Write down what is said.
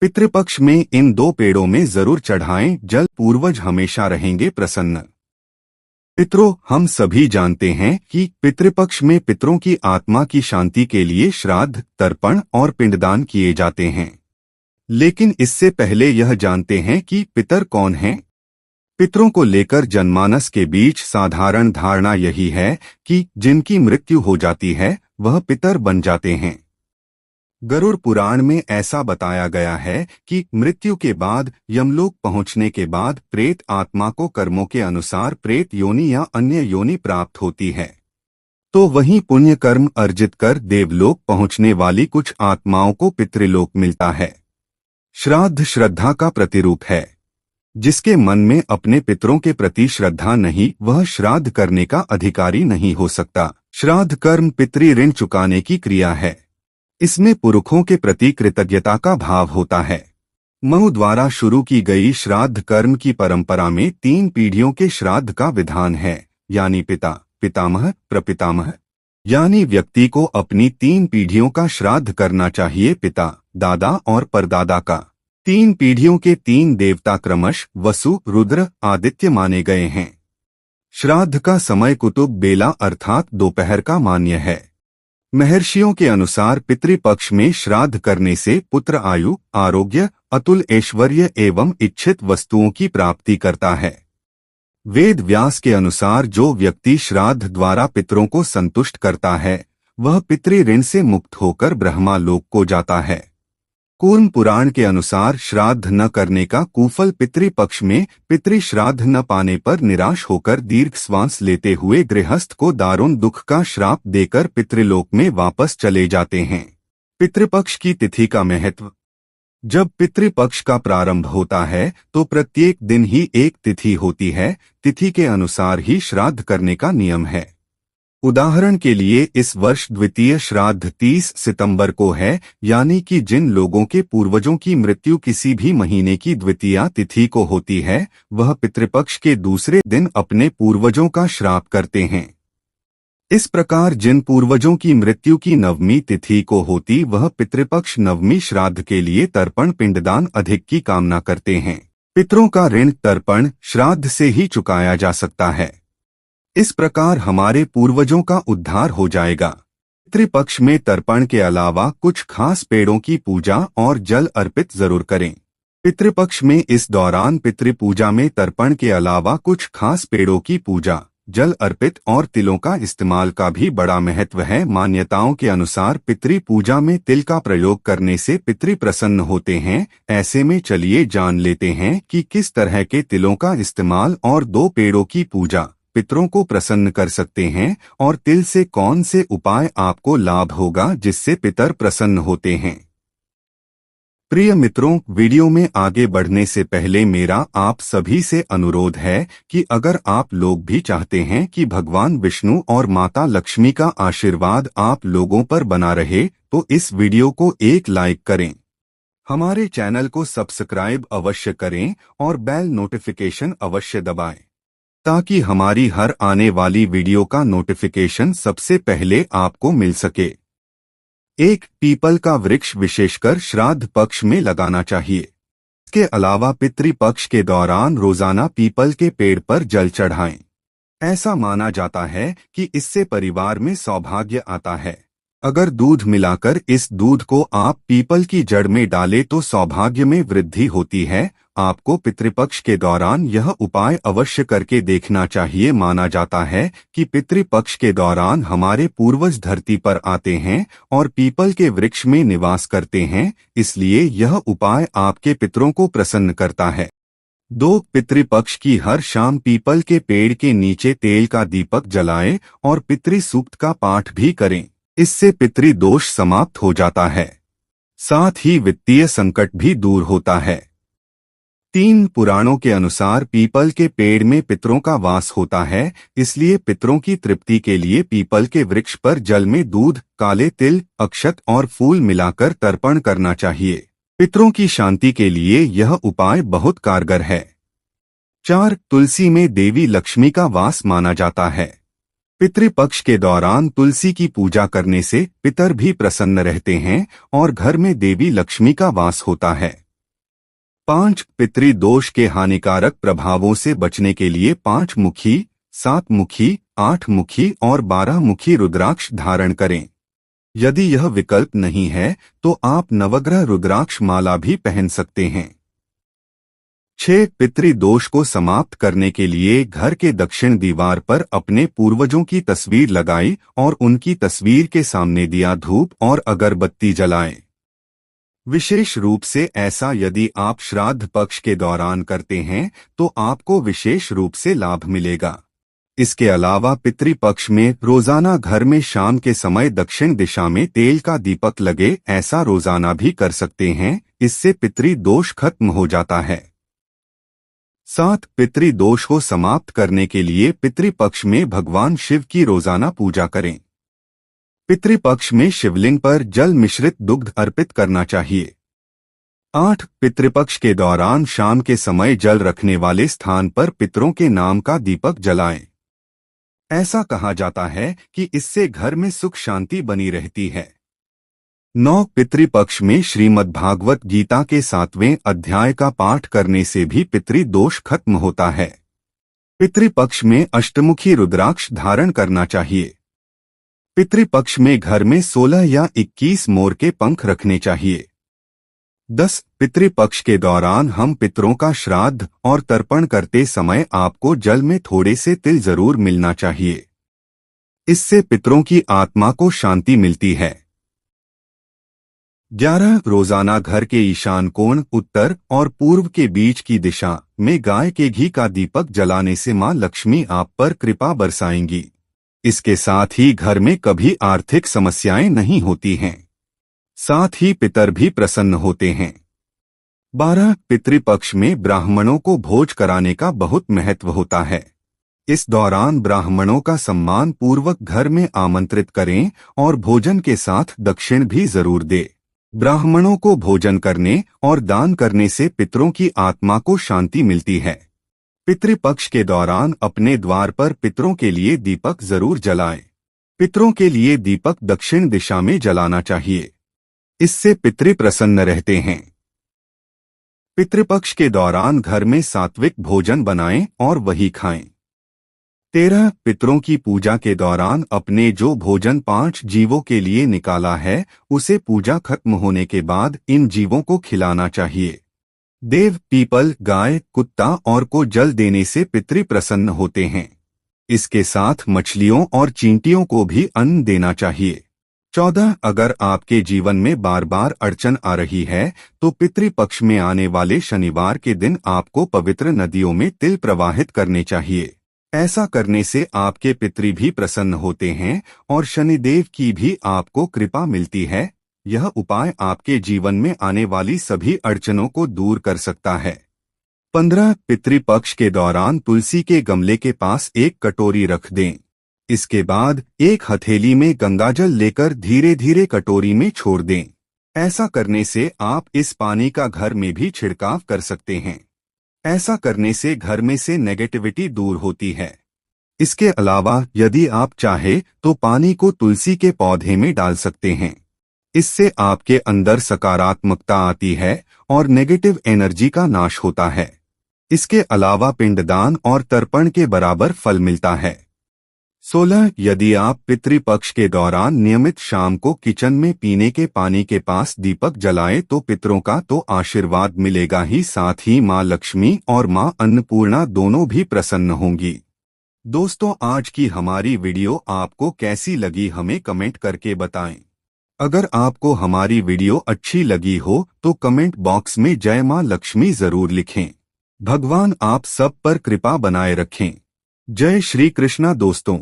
पितृपक्ष में इन 2 पेड़ों में जरूर चढ़ाएं जल, पूर्वज हमेशा रहेंगे प्रसन्न। पितरों, हम सभी जानते हैं कि पितृपक्ष में पितरों की आत्मा की शांति के लिए श्राद्ध, तर्पण और पिंडदान किए जाते हैं। लेकिन इससे पहले यह जानते हैं कि पितर कौन हैं? पितरों को लेकर जनमानस के बीच साधारण धारणा यही है कि जिनकी मृत्यु हो जाती है वह पितर बन जाते हैं। गरुड़ पुराण में ऐसा बताया गया है कि मृत्यु के बाद यमलोक पहुंचने के बाद प्रेत आत्मा को कर्मों के अनुसार प्रेत योनि या अन्य योनि प्राप्त होती है, तो वहीं पुण्य कर्म अर्जित कर देवलोक पहुंचने वाली कुछ आत्माओं को पितृलोक मिलता है। श्राद्ध श्रद्धा का प्रतिरूप है। जिसके मन में अपने पितरों के प्रति श्रद्धा नहीं, वह श्राद्ध करने का अधिकारी नहीं हो सकता। श्राद्ध कर्म पितृ ऋण चुकाने की क्रिया है। इसमें पुरखों के प्रति कृतज्ञता का भाव होता है। मनु द्वारा शुरू की गई श्राद्ध कर्म की परंपरा में 3 पीढ़ियों के श्राद्ध का विधान है, यानी पिता, पितामह, प्रपितामह। यानी व्यक्ति को अपनी 3 पीढ़ियों का श्राद्ध करना चाहिए, पिता, दादा और परदादा का। 3 पीढ़ियों के 3 देवता क्रमश वसु, रुद्र, आदित्य माने गए हैं। श्राद्ध का समय कुतुब बेला अर्थात दोपहर का मान्य है। महर्षियों के अनुसार पितृपक्ष में श्राद्ध करने से पुत्र आयु, आरोग्य, अतुल ऐश्वर्य एवं इच्छित वस्तुओं की प्राप्ति करता है। वेद व्यास के अनुसार जो व्यक्ति श्राद्ध द्वारा पितरों को संतुष्ट करता है वह पितृ ऋण से मुक्त होकर ब्रह्मा लोक को जाता है। कूर्म पुराण के अनुसार श्राद्ध न करने का कुफल पितृपक्ष में पितृ श्राद्ध न पाने पर निराश होकर दीर्घ श्वास लेते हुए गृहस्थ को दारुण दुख का श्राप देकर पितृलोक में वापस चले जाते हैं। पितृपक्ष की तिथि का महत्व। जब पितृपक्ष का प्रारंभ होता है तो प्रत्येक दिन ही एक तिथि होती है। तिथि के अनुसार ही श्राद्ध करने का नियम है। उदाहरण के लिए इस वर्ष द्वितीय श्राद्ध 30 सितंबर को है, यानी कि जिन लोगों के पूर्वजों की मृत्यु किसी भी महीने की द्वितीया तिथि को होती है वह पितृपक्ष के दूसरे दिन अपने पूर्वजों का श्राप करते हैं। इस प्रकार जिन पूर्वजों की मृत्यु की नवमी तिथि को होती वह पितृपक्ष नवमी श्राद्ध के लिए तर्पण पिंडदान अधिक की कामना करते हैं। पितरों का ऋण तर्पण श्राद्ध से ही चुकाया जा सकता है। इस प्रकार हमारे पूर्वजों का उद्धार हो जाएगा। पितृपक्ष में तर्पण के अलावा कुछ खास पेड़ों की पूजा और जल अर्पित जरूर करें। पितृपक्ष में इस दौरान पितृपूजा में तर्पण के अलावा कुछ खास पेड़ों की पूजा, जल अर्पित और तिलों का इस्तेमाल का भी बड़ा महत्व है। मान्यताओं के अनुसार पितृ पूजा में तिल का प्रयोग करने से पितृ प्रसन्न होते हैं। ऐसे में चलिए जान लेते हैं कि किस तरह के तिलों का इस्तेमाल और 2 पेड़ों की पूजा पितरों को प्रसन्न कर सकते हैं और तिल से कौन से उपाय आपको लाभ होगा जिससे पितर प्रसन्न होते हैं। प्रिय मित्रों, वीडियो में आगे बढ़ने से पहले मेरा आप सभी से अनुरोध है कि अगर आप लोग भी चाहते हैं कि भगवान विष्णु और माता लक्ष्मी का आशीर्वाद आप लोगों पर बना रहे तो इस वीडियो को एक लाइक करें, हमारे चैनल को सब्सक्राइब अवश्य करें और बेल नोटिफिकेशन अवश्य दबाएं ताकि हमारी हर आने वाली वीडियो का नोटिफिकेशन सबसे पहले आपको मिल सके। एक पीपल का वृक्ष विशेषकर श्राद्ध पक्ष में लगाना चाहिए। इसके अलावा पितृपक्ष के दौरान रोजाना पीपल के पेड़ पर जल चढ़ाएं। ऐसा माना जाता है कि इससे परिवार में सौभाग्य आता है। अगर दूध मिलाकर इस दूध को आप पीपल की जड़ में डालें तो सौभाग्य में वृद्धि होती है। आपको पितृपक्ष के दौरान यह उपाय अवश्य करके देखना चाहिए। माना जाता है कि पितृपक्ष के दौरान हमारे पूर्वज धरती पर आते हैं और पीपल के वृक्ष में निवास करते हैं, इसलिए यह उपाय आपके पितरों को प्रसन्न करता है। 2 पितृपक्ष की हर शाम पीपल के पेड़ के नीचे तेल का दीपक जलाएं और पितृ सूक्त का पाठ भी करें। इससे पितृ दोष समाप्त हो जाता है, साथ ही वित्तीय संकट भी दूर होता है। 3 पुराणों के अनुसार पीपल के पेड़ में पितरों का वास होता है, इसलिए पितरों की तृप्ति के लिए पीपल के वृक्ष पर जल में दूध, काले तिल, अक्षत और फूल मिलाकर तर्पण करना चाहिए। पितरों की शांति के लिए यह उपाय बहुत कारगर है। 4 तुलसी में देवी लक्ष्मी का वास माना जाता है। पितृपक्ष के दौरान तुलसी की पूजा करने से पितर भी प्रसन्न रहते हैं और घर में देवी लक्ष्मी का वास होता है। 5 पितृदोष के हानिकारक प्रभावों से बचने के लिए 5 मुखी, 7 मुखी, 8 मुखी और 12 मुखी रुद्राक्ष धारण करें। यदि यह विकल्प नहीं है तो आप नवग्रह रुद्राक्ष माला भी पहन सकते हैं। 6 पितृदोष को समाप्त करने के लिए घर के दक्षिण दीवार पर अपने पूर्वजों की तस्वीर लगाएं और उनकी तस्वीर के सामने दिया धूप और अगरबत्ती जलाएं। विशेष रूप से ऐसा यदि आप श्राद्ध पक्ष के दौरान करते हैं तो आपको विशेष रूप से लाभ मिलेगा। इसके अलावा पितृपक्ष में रोजाना घर में शाम के समय दक्षिण दिशा में तेल का दीपक लगे, ऐसा रोजाना भी कर सकते हैं। इससे पितृदोष खत्म हो जाता है। 7 पितृदोष को समाप्त करने के लिए पितृपक्ष में भगवान शिव की रोजाना पूजा करें। पितृपक्ष में शिवलिंग पर जल मिश्रित दुग्ध अर्पित करना चाहिए। 8 पितृपक्ष के दौरान शाम के समय जल रखने वाले स्थान पर पितरों के नाम का दीपक जलाएं। ऐसा कहा जाता है कि इससे घर में सुख शांति बनी रहती है। 9 पितृपक्ष में श्रीमद् भागवत गीता के 7वें अध्याय का पाठ करने से भी पितृदोष खत्म होता है। पितृपक्ष में अष्टमुखी रुद्राक्ष धारण करना चाहिए। पितृपक्ष में घर में 16 या 21 मोर के पंख रखने चाहिए। 10 पितृपक्ष के दौरान हम पितरों का श्राद्ध और तर्पण करते समय आपको जल में थोड़े से तिल जरूर मिलना चाहिए। इससे पितरों की आत्मा को शांति मिलती है। 11 रोजाना घर के ईशान कोण, उत्तर और पूर्व के बीच की दिशा में गाय के घी का दीपक जलाने से मां लक्ष्मी आप पर कृपा बरसाएंगी। इसके साथ ही घर में कभी आर्थिक समस्याएं नहीं होती हैं। साथ ही पितर भी प्रसन्न होते हैं। 12 पितृपक्ष में ब्राह्मणों को भोज कराने का बहुत महत्व होता है। इस दौरान ब्राह्मणों का सम्मान पूर्वक घर में आमंत्रित करें और भोजन के साथ दक्षिण भी जरूर दें। ब्राह्मणों को भोजन करने और दान करने से पितरों की आत्मा को शांति मिलती है। पितृपक्ष के दौरान अपने द्वार पर पितरों के लिए दीपक जरूर जलाएं। पितरों के लिए दीपक दक्षिण दिशा में जलाना चाहिए। इससे पितृ प्रसन्न रहते हैं। पितृपक्ष के दौरान घर में सात्विक भोजन बनाएं और वही खाएं। 13 पितरों की पूजा के दौरान अपने जो भोजन 5 जीवों के लिए निकाला है उसे पूजा खत्म होने के बाद इन जीवों को खिलाना चाहिए। देव, पीपल, गाय, कुत्ता और को जल देने से पितृ प्रसन्न होते हैं। इसके साथ मछलियों और चींटियों को भी अन्न देना चाहिए। 14 अगर आपके जीवन में बार बार अड़चन आ रही है तो पितृपक्ष में आने वाले शनिवार के दिन आपको पवित्र नदियों में तिल प्रवाहित करने चाहिए। ऐसा करने से आपके पितृ भी प्रसन्न होते हैं और शनिदेव की भी आपको कृपा मिलती है। यह उपाय आपके जीवन में आने वाली सभी अड़चनों को दूर कर सकता है। 15 पितृपक्ष के दौरान तुलसी के गमले के पास एक कटोरी रख दें। इसके बाद एक हथेली में गंगाजल लेकर धीरे धीरे कटोरी में छोड़ दें। ऐसा करने से आप इस पानी का घर में भी छिड़काव कर सकते हैं। ऐसा करने से घर में से नेगेटिविटी दूर होती है। इसके अलावा यदि आप चाहे तो पानी को तुलसी के पौधे में डाल सकते हैं। इससे आपके अंदर सकारात्मकता आती है और नेगेटिव एनर्जी का नाश होता है। इसके अलावा पिंडदान और तर्पण के बराबर फल मिलता है। 16 यदि आप पितृपक्ष के दौरान नियमित शाम को किचन में पीने के पानी के पास दीपक जलाएं तो पितरों का तो आशीर्वाद मिलेगा ही, साथ ही मां लक्ष्मी और मां अन्नपूर्णा दोनों भी प्रसन्न होंगी। दोस्तों, आज की हमारी वीडियो आपको कैसी लगी हमें कमेंट करके बताएं। अगर आपको हमारी वीडियो अच्छी लगी हो तो कमेंट बॉक्स में जय मां लक्ष्मी जरूर लिखें। भगवान आप सब पर कृपा बनाए रखें। जय श्री कृष्णा दोस्तों।